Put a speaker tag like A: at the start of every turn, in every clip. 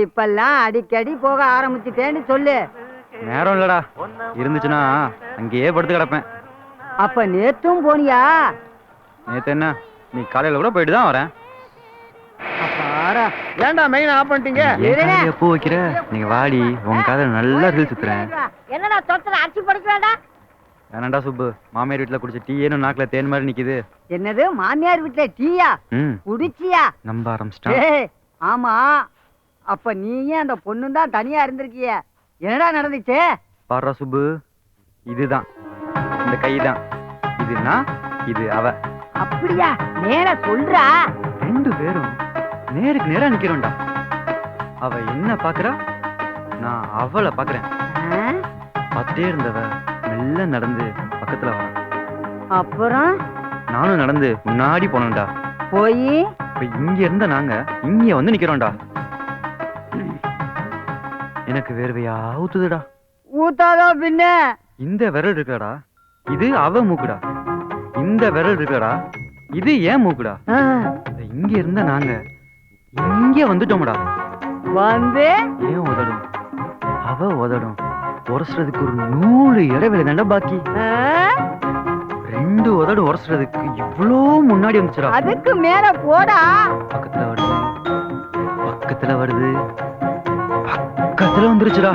A: இப்பெல்லாம் அடிக்கடி போக ஆரம்பிச்சுட்டேன்னு சொல்லு.
B: நேரம் இல்லடா, இருந்துச்சுன்னா அங்கேயே படுத்து கிடப்பேன்.
A: அப்ப நேத்தும் போனியா?
B: நேத்து என்ன, நீ காலையில கூட போயிட்டு தான் வரேன்.
C: ஏன்டா மெயின் ஆஃப் பண்ணிட்டீங்க?
B: எப்போ வைக்கிற? நீங்க வாடி, உங்க காதல நல்லா ரீல் சுத்துறேன்.
A: என்னடா தொட்டல அடிச்சு படுக்கறடா?
B: வேணாண்டா சுப்பு, மாமியார் வீட்டுல குடிச்ச டீ ஏன்னு நாக்குல தேன் மாதிரி நிக்குது.
A: என்னது மாமியார் வீட்டுல டீயா? குடிச்சியா?
B: நம்ப ஆரம்பிச்சிட்டான்.
A: ஆமா, அப்ப நீயே அந்த பொண்ணு தான் தனியா இருந்திருக்கிய. என்னடா நடந்துச்சு?
B: பாடுறா சுப்பு, இதுதான் இந்த கைதான், இதுனா இது அவ.
A: அப்படியா? நேர சொல்றா.
B: ரெண்டு பேரும் நேருக்கு நேரா நிக்கிறோம்டா. அவ என்ன பாக்குறா, நான் அவளை பாக்குறேன். பார்த்தே இருந்தவ மெல்ல நடந்து பக்கத்துல வர.
A: அப்புறம்
B: நானும் நடந்து முன்னாடி போனோம்டா.
A: போய்
B: இப்ப இங்க இருந்த நாங்க இங்க வந்து நிக்கிறோம்டா. எனக்கு வேர்வையா ஊத்துதுடா.
A: ஊத்தாதோ பின்ன.
B: இந்த விரல் இருக்கடா, இது அவ மூக்குடா. இந்த விரல் இருக்கடா, இது ஏன் மூக்குடா. இங்க இருந்த நாங்க இங்க வந்துட்டோம்டா.
A: வந்து
B: ஏன் உதடும் அவ உதடும் உரசுறதுக்கு ஒரு 100 இடைவெளி தாண்டா பாக்கி. ரெண்டு உதடு உரசுறதுக்கு இவ்வளோ முன்னாடி வந்துச்சுடா.
A: அதுக்கு மேல போடா.
B: பக்கத்துல வருது, பக்கத்துல வருது, பக்கத்துல வந்துருச்சுடா.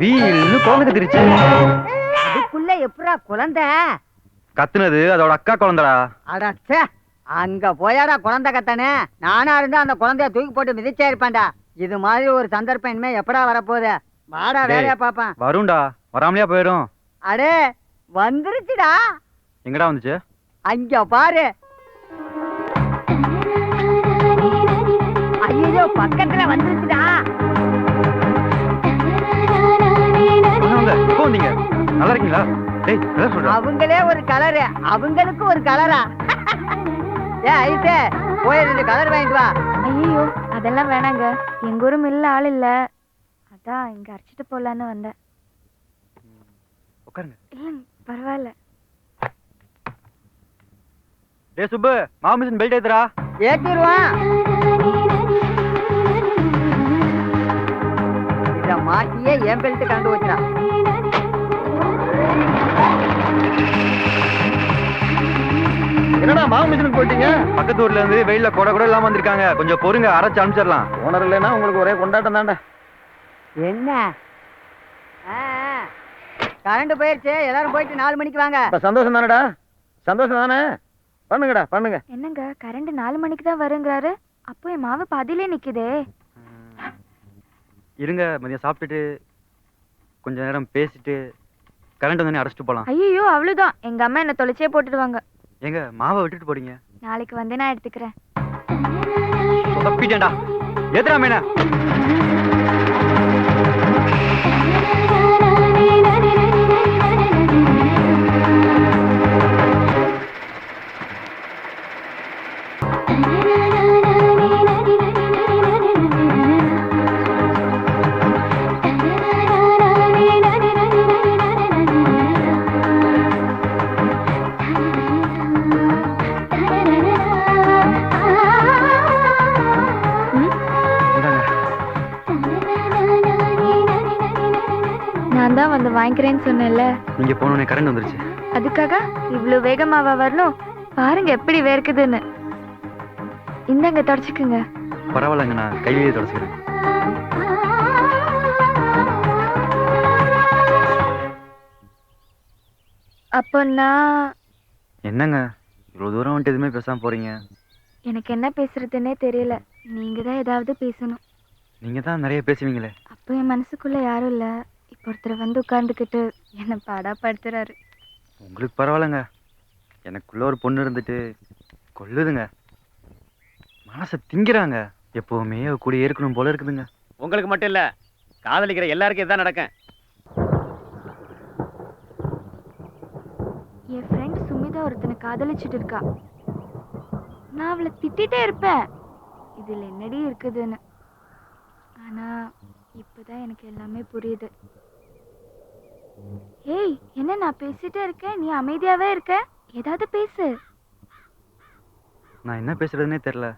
B: வீல்னு குழந்தை கத்திருச்சு.
A: அதுக்குள்ள எப்படா குழந்தை?
B: கத்துனது அதோட அக்கா குழந்தைடா.
A: அடச்சே, அங்க போயாடா குழந்தை கத்தானே. நானா இருந்தா அந்த குழந்தைய தூக்கி போட்டு மிதிச்சே இருப்பேன்டா. இது மாதிரி ஒரு சந்தர்ப்பம் இனிமே எப்படா வரப்போகுது? வாடா வேலையா பாப்பேன்.
B: வரும்டா, வராமலையா போயிடும்.
A: அடே வந்துருச்சுடா.
B: எங்கடா வந்துச்சு?
A: அங்க பாரு. ஐயோ பக்கத்துல வந்துருச்சுடா.
B: எப்போ வந்தீங்க? நல்லா இருக்கீங்களா?
A: அவங்களே ஒரு கலரு, அவங்களுக்கு ஒரு கலரா? ஐசே போய் 2 கலர் வாங்கிட்டு வா.
D: ஐயோ அதெல்லாம் வேணாங்க, எங்க ஊரும் இல்ல ஆள் இல்ல, அதான் இங்க அரைச்சிட்டு போலான்னு வந்தேன்.
B: உட்காருங்க.
D: இல்ல பரவாயில்ல.
B: டேய் சுப்பு, மாவு மிஷின் பெல்ட் ஏத்துறா.
A: ஏத்திடுவான். இத மாட்டியே என் பெல்ட் கண்டு வச்சுடா.
C: என்னடா மாவு மிஷினுக்கு போயிட்டீங்க?
B: பக்கத்து ஊர்ல இருந்து வெயில்ல கொடை கூட இல்லாம வந்திருக்காங்க. கொஞ்சம் பொறுங்க, அரைச்சு அனுப்பிச்சிடலாம்.
C: ஓனர் இல்லைன்னா உங்களுக்கு ஒரே கொண்டாட்டம் தாண்டா.
A: என்ன கரண்ட் போயிருச்சு, எல்லாரும் போயிட்டு 4 மணிக்கு வாங்க.
C: சந்தோஷம் தானடா? சந்தோஷம் தானே? பண்ணுங்கடா பண்ணுங்க.
D: என்னங்க கரண்ட் 4 மணிக்கு தான் வருங்கிறாரு, அப்போ என் மாவு பாதியிலே நிக்குதே.
B: இருங்க, மதியம் சாப்பிட்டுட்டு கொஞ்ச நேரம் பேசிட்டு கரண்ட் வந்து அரைச்சிட்டு போலாம்.
D: ஐயோ அவ்வளவுதான், எங்க அம்மா என்ன தொலைச்சே போட்டுடுவாங்க.
B: எங்க மாவை விட்டுட்டு போறீங்க?
D: நாளைக்கு வந்து நான் எடுத்துக்கிறேன்.
B: தப்பிட்டேன்டா. எதுடா மேனா?
D: நான் தான் வந்து வாங்கிக்கிறேன்னு சொன்னேன்ல.
B: நீங்க போனோனே கரண்ட் வந்துருச்சு.
D: அதுக்காக இவ்வளவு வேகமாவா வரணும்? பாருங்க எப்படி வேர்க்குதுன்னு. இந்தாங்க தொடச்சுக்குங்க.
B: பரவாயில்லங்க, நான் கையிலேயே தொடச்சுக்கிறேன்.
D: அப்போ நான்
B: என்னங்க இவ்வளவு தூரம் வந்துட்டு எதுவுமே பேசாம போறீங்க?
D: எனக்கு என்ன பேசுறதுன்னே தெரியல, நீங்க தான் ஏதாவது பேசணும்.
B: நீங்க தான் நிறைய பேசுவீங்களே.
D: அப்போ என் மனசுக்குள்ள யாரும் இல்ல, இப்போ ஒருத்தர் வந்து உட்கார்ந்துக்கிட்டு என்ன பாடா படுத்துறாரு.
B: உங்களுக்கு பரவாயில்லங்க, எனக்குள்ள ஒரு பொண்ணு இருந்துட்டு கொல்லுதுங்க. மனசை திங்கிறாங்க. எப்பவுமே கூட இருக்கணும் போல இருக்குதுங்க.
C: உங்களுக்கு மட்டும் இல்ல, காதலிக்கிற எல்லாருக்கும் இதுதான் நடக்கும்.
D: என் ஃப்ரெண்ட் சுமிதா ஒருத்தனை காதலிச்சுட்டு இருக்கா. நான் அவளை திட்டிகிட்டே இருப்பேன், இதில் என்னடி இருக்குதுன்னு. ஆனால் இப்போதான் எனக்கு எல்லாமே புரியுது. ஏய், என்ன நான் பேசிட்டே இருக்கேன், நீ அமைதியாகவே இருக்க, ஏதாவது பேசு.
B: நான் என்ன பேசுறதுன்னே தெரியல.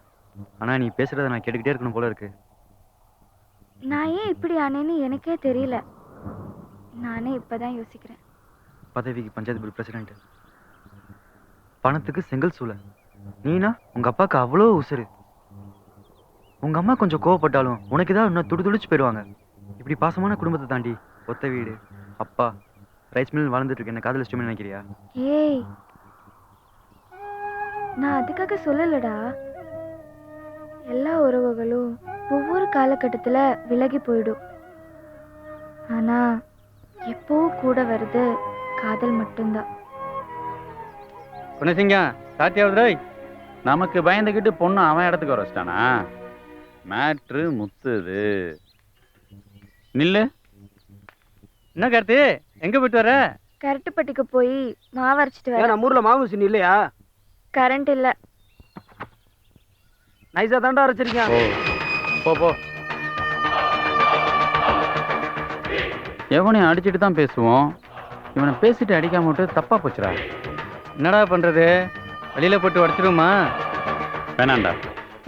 B: ஆனா நீ பேசுறத நான் கேட்டுக்கிட்டே இருக்கணும் போல இருக்கு.
D: நான் ஏன் இப்படி ஆனேன்னு எனக்கே தெரியல. நானே இப்பதான் யோசிக்கிறேன்.
B: பதவிக்கு பஞ்சாயத்து போர்டு பிரசிடென்ட், பணத்துக்கு செங்கல் சூளை. நீனா உங்க அப்பாவுக்கு அவ்வளோ உசுரு. உங்க அம்மா கொஞ்சம் கோவப்பட்டாலும் உனக்கு ஏதாவது இன்னும் துடிச்சு போயிடுவாங்க. இப்படி பாசமான குடும்பத்தை தாண்டி ஒத்த வீடு, அப்பா, ரைஸ் மில் வாழ்ந்துட்டு இருக்கு என்ன காதலிச்சுமே நினைக்கிறியா?
D: ஏய், நான் அதுக்காக சொல்லலடா. எல்லா உறவுகளும் ஒவ்வொரு காலகட்டத்துல விலகி போயிடும். ஆனா எப்போ கூட வருது காதல் மட்டும்தான்.
C: குணசிங்கம் சாத்தியாவது நமக்கு பயந்துக்கிட்டு பொண்ணு அவன் இடத்துக்கு வர வச்சிட்டானா? மேட்ரு முத்துது. நில்லு.
E: என்ன கார்த்தி, எங்க போயிட்டு வர?
D: கரட்டுப்பட்டிக்கு போய் மாவு அரைச்சிட்டு வர.
E: நம்ம ஊர்ல மாவு மிஷின் இல்லையா?
D: கரண்ட் இல்ல.
E: நைஸா தாண்டா அரைச்சிருக்கேன்.
C: போ போ. எவனையும் அடிச்சுட்டு தான் பேசுவோம். இவனை பேசிட்டு அடிக்காம விட்டு தப்பா போச்சுடா.
E: என்னடா பண்றது? வெளியில போட்டு உடச்சிருமா?
C: வேணாண்டா.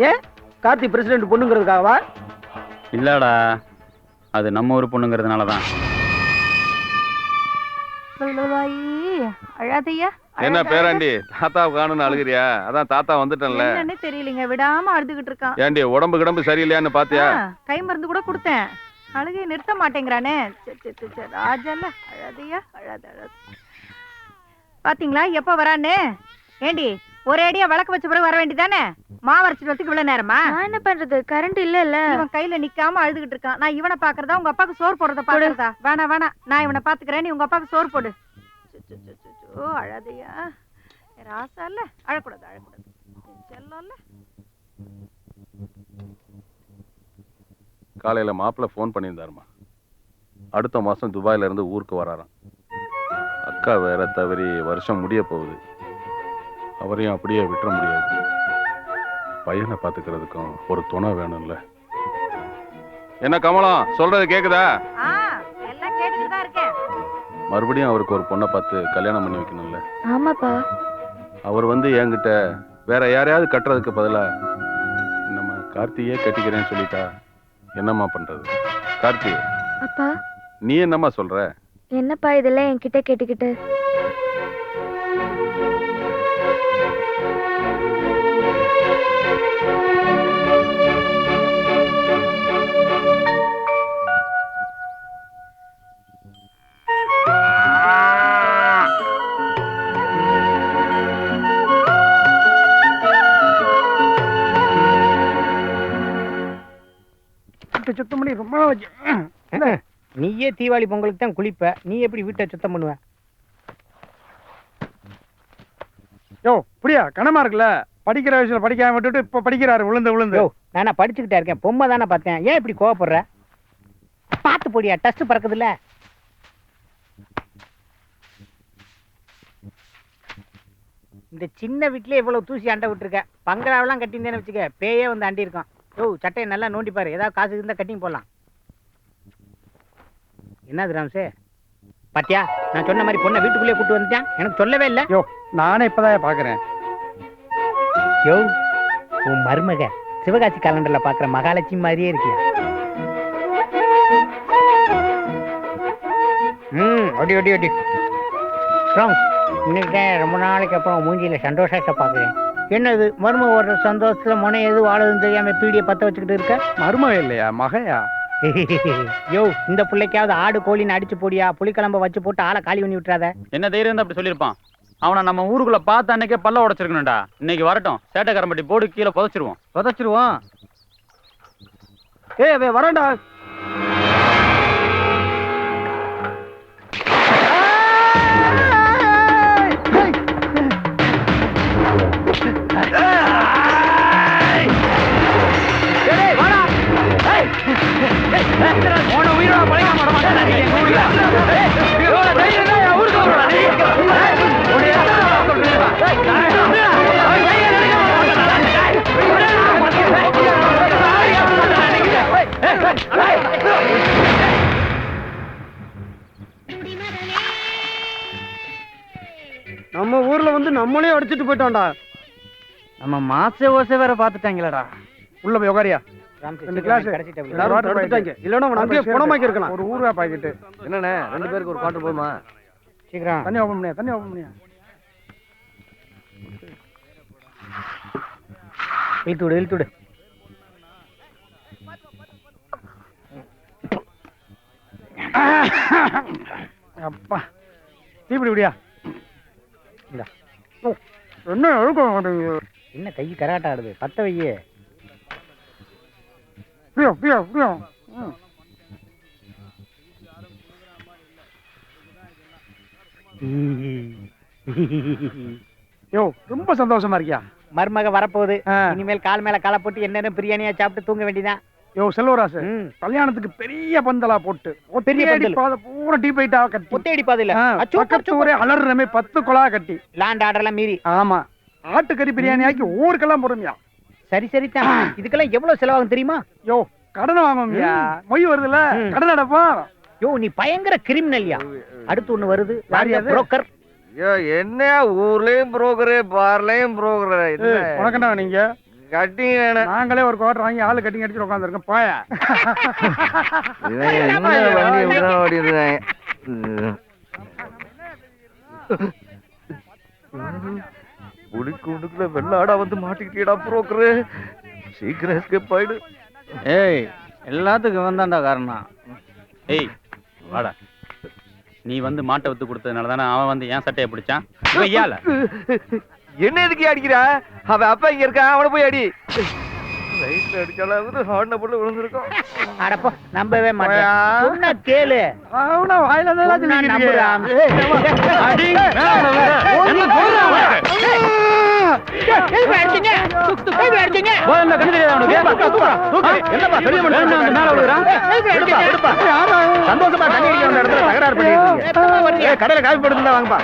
E: ஏன் கார்த்தி பிரசிடென்ட் பொண்ணுங்கிறதுக்காகவா?
C: இல்லடா, அது நம்ம ஊர் பொண்ணுங்கிறதுனால தான்.
F: அழாதையா?
G: என்ன பேராண்டி, தாத்தா காணுன்னு அழுகிறியா? அதான் தாத்தா வந்துட்டேன்ல.
F: என்னன்னு தெரியலங்க, விடாம அழுதுகிட்டு இருக்கான்.
G: ஏண்டி உடம்பு கிடம்பு சரியில்லையான்னு பாத்தியா?
F: கை மருந்து கூட கொடுத்தேன், அழுகையை நிறுத்த மாட்டேங்கிறானே. ராஜல்ல, அழாதையா? அழாத அழாத. பாத்தீங்களா எப்ப வரான்னு? ஏண்டி ஒரே அடியா விளக்கு வச்ச பிறகு வர வேண்டியதானே? மாவரைச்சிட்டு வரதுக்கு இவ்வளவு நேரமா?
D: நான் என்ன பண்றது, கரண்ட் இல்ல.
F: இவன் கையில நிக்காம அழுதுகிட்டு இருக்கான். நான் இவனை பாக்குறதா உங்க அப்பாக்கு சோறு போடுறத பாக்குறதா? வேணா வேணா, நான் இவனை பாத்துக்கிறேன், நீ உங்க அப்பாக்கு சோறு போடு. அழாதையா? ராசா இல்ல, அழக்கூடாது அழக்கூடாது. செல்லம்ல.
G: காலையில மாப்பிள்ள போன் பண்ணியிருந்தாருமா. அடுத்த மாசம் துபாயில இருந்து ஊருக்கு வராராம். அக்கா வேற தவறி வருஷம் முடிய போகுது. அவரையும் அப்படியே விட்டுற முடியாது. பையனை பாத்துக்கிறதுக்கும் ஒரு துணை வேணும்ல. என்ன கமலம் சொல்றது கேக்குதா?
F: எல்லாம் கேட்டுட்டு தான் இருக்கேன்.
G: மறுபடியும் அவருக்கு ஒரு பொண்ணை பார்த்து கல்யாணம் பண்ணி வைக்கணும்ல.
D: ஆமாப்பா.
G: அவர் வந்து என்கிட்ட வேற யாரையாவது கட்டுறதுக்கு பதிலா நம்ம கார்த்தியே கட்டிக்கிறேன்னு சொல்லிட்டா என்னம்மா பண்றது? கார்த்தி,
D: அப்பா
G: நீ என்னம்மா சொல்ற?
D: என்னப்பா இதெல்லாம் என்கிட்ட கேட்டுக்கிட்டு?
E: சுத்தம் பண்ணி ரொம்ப நீயே தீபாவளி பொங்கலுக்கு தான் குளிப்ப, நீ எப்படி வீட்டை சுத்தம் பண்ணுவ? யோ புரியா, கனமா இருக்குல்ல. படிக்கிற விஷயம் படிக்காம விட்டுட்டு இப்ப படிக்கிறாரு விழுந்து. நானா படிச்சுக்கிட்டே இருக்கேன், பொம்மை தானே பார்த்தேன். ஏன் இப்படி கோவப்படுற? பார்த்து போடியா, டஸ்ட் பறக்குதுல்ல. இந்த சின்ன வீட்லயே இவ்வளவு தூசி அண்டை விட்டுருக்க. பங்களாவெல்லாம் கட்டியிருந்தேன்னு வச்சுக்க, பேயே வந்து அண்டி இருக்கும். யோ சட்டையை நல்லா நோண்டி பாரு, ஏதாவது காசு இருந்தா கட்டிங் போடலாம். என்னது ராம்சே, பாத்தியா நான் சொன்ன மாதிரி பொண்ணை வீட்டுக்குள்ளே கூட்டு வந்துட்டேன். எனக்கு சொல்லவே இல்லை. யோ நானே இப்பதான் பாக்குறேன். யோ உன் மருமக சிவகாசி காலண்டர்ல பாக்குற மகாலட்சுமி மாதிரியே இருக்கியா? ஒடி ஒடி ஒடி. இன்னைக்கு ரொம்ப நாளைக்கு அப்புறம் மூஞ்சியில சந்தோஷத்தை பாக்குறேன். என்னது மருமக ஒரு சந்தோஷத்துல முனை எது வாழதுன்னு தெரியாம பீடியை பத்த வச்சுக்கிட்டு இருக்க? மருமக இல்லையா, மகையா? யோ இந்த பிள்ளைக்காவது ஆடு கோழின்னு அடிச்சு போடியா, புளிக்கிழம்ப வச்சு போட்டு ஆளை காலி பண்ணி விட்டுறாத.
C: என்ன தைரியம் தான் அப்படி சொல்லியிருப்பான்? அவனை நம்ம ஊருக்குள்ள பார்த்த அன்னைக்கே பல்ல உடைச்சிருக்கணும்டா. இன்னைக்கு வரட்டும், சேட்டைக்காரம்பட்டி போர்டு கீழே புதைச்சிருவோம்.
E: ஏய் வரேன்டா. நம்ம ஊர்ல வந்து நம்மளே அடிச்சுட்டு போயிட்டோம்டா.
B: நம்ம மாச ஓசை வேற பாத்துட்டாங்களடா.
H: உள்ள போய் உட்காரியா.
E: ராம்சி,
H: ரெண்டு கிளாஸ்
E: கடைசி டேபிள்.
H: எல்லாரும் வாட்டர் பாக்கெட்.
I: இல்லைன்னா உனக்கு
H: அங்கேயே
I: சேர்த்து.
H: பணமாக்கி இருக்கலாம். ஒரு ஊறுகாய் பாக்கெட்.
I: என்னண்ணே 2 பேருக்கு ஒரு குவார்டர் போதுமா?
E: சீக்கிரம்.
H: தண்ணி ஓபன் பண்ணியா, தண்ணி ஓபன் பண்ணியா.
E: இழுத்து விடு, இழுத்து விடு.
H: அப்பா தீப்பிடி விடியா.
E: இந்தா.
H: என்ன எழுக்க மாட்டேங்குது.
E: என்ன கை கராட்டா ஆடுது? பத்த வையே.
H: பிரியா பிரியா பிரியா. யோ ரொம்ப சந்தோஷமா இருக்கியா?
E: மருமக வரப்போகுது.
H: ஆ.
E: இனிமேல் கால் மேல காலை போட்டு என்னென்ன பிரியாணியா சாப்பிட்டு தூங்க வேண்டியதான்.
H: யோ செல்வராசு,
E: ம்.
H: கல்யாணத்துக்கு பெரிய பந்தலா போட்டு
E: பெரிய
H: ஒத்தையடி
E: பந்தல்.
H: பாதை பூரா டீ பைட்டா கட்டி
E: ஒத்தையடி பாதையில
H: பக்கத்து ஊரே அலறுறமே 10 குழா கட்டி.
E: லேண்ட் ஆர்டர்லாம் மீறி.
H: ஆமா, ஆட்டுக்கறி பிரியாணி ஆக்கி ஊருக்கெல்லாம் போடுமியா.
E: சரி சரி தான். இதுக்கெல்லாம் எவ்வளவு செலவாகும் தெரியுமா?
H: யோ கடனை வாங்குமியா. மொய் வருதுல்ல,
E: ம்.
H: கடன் அடைப்பா.
E: யோ நீ பயங்கர கிரிமினல்யா. அடுத்து ஒண்ணு வருது.
H: யாரு அது?
E: புரோக்கர்.
I: ஐயோ என்ன ஊர்லயும் புரோக்கரு பார்லயும் புரோக்கரு
H: உனக்கண்டா நீங்க
I: கட்டிங் வேணும்.
H: நாங்களே ஒரு குவார்டர் வாங்கி ஆளு கட்டிங் அடிச்சு உட்காந்துருக்கோம். போயா
I: இவன் என்ன வண்டி இப்படிதான் ஓடிடுறாங்க. புடிக்குண்டுக்குள்ள வெள்ளாடா வந்து மாட்டிக்கிட்டீடா புரோக்கரு. சீக்கிரம் எஸ்கேப் ஆயிடு.
C: ஏய், எல்லாத்துக்கும் வந்தான்டா காரணம். ஏய் வாடா. நீ வந்து மாட்டை வித்து கொடுத்ததுனால தானே அவன் வந்து ஏன் சட்டையை பிடிச்சான். இவன் ஏல
I: என்ன எதுக்கு அடிக்கிறா? அவன் அப்பா இங்க இருக்கான், அவனை போய் அடி. ரைட்ல அடிச்சாலும் ஹார்ன போட்டு விழுந்திருக்கோம்.
E: அடப்போ நம்பவே மாட்டேன்.
H: போயா.
E: சொன்னா கேளு.
H: அவனா வாயில தான்
E: சொன்னா நம்புறான்.
C: அடி, மேல வேற. என்ன சொல்றா அவன்?
E: எதுக்கு அடிச்சீங்க? எதுக்கு அடிச்சீங்க?
C: போய் அந்த கண்ணு தெரியாதா உனக்கு? தூக்கு. என்னப்பா பெரிய மனுஷன் வந்து மேல விழுறான்?
E: எதுக்கு அடிச்சீங்க?
I: சந்தோஷமா தண்ணி அடிக்க வந்த இடத்துல தகராறு பண்ணிட்டு
E: எத்தனை வரீங்க?
I: கடையில காப்பி போட்டு வாங்கப்பா.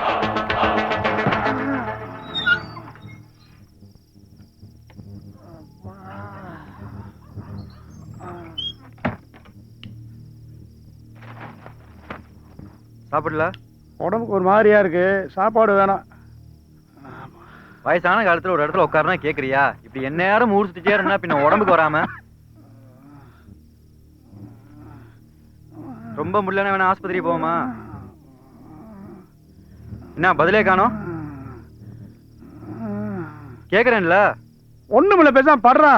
B: சாப்பிடல?
H: உடம்புக்கு ஒரு மாதிரியா இருக்கு, சாப்பாடு வேணாம்.
B: வயசான காலத்துல ஒரு இடத்துல உட்காருனா கேக்குறியா? இப்படி எந்நேரம் ஊர் சுத்திட்டே இருந்தா பின்ன உடம்புக்கு வராம. ரொம்ப முடியலன்னா வேணா ஆஸ்பத்திரி போவோமா? என்ன பதிலே காணோம்? கேக்குறேன்ல.
H: ஒண்ணுமில்ல, பேசாம படுறா.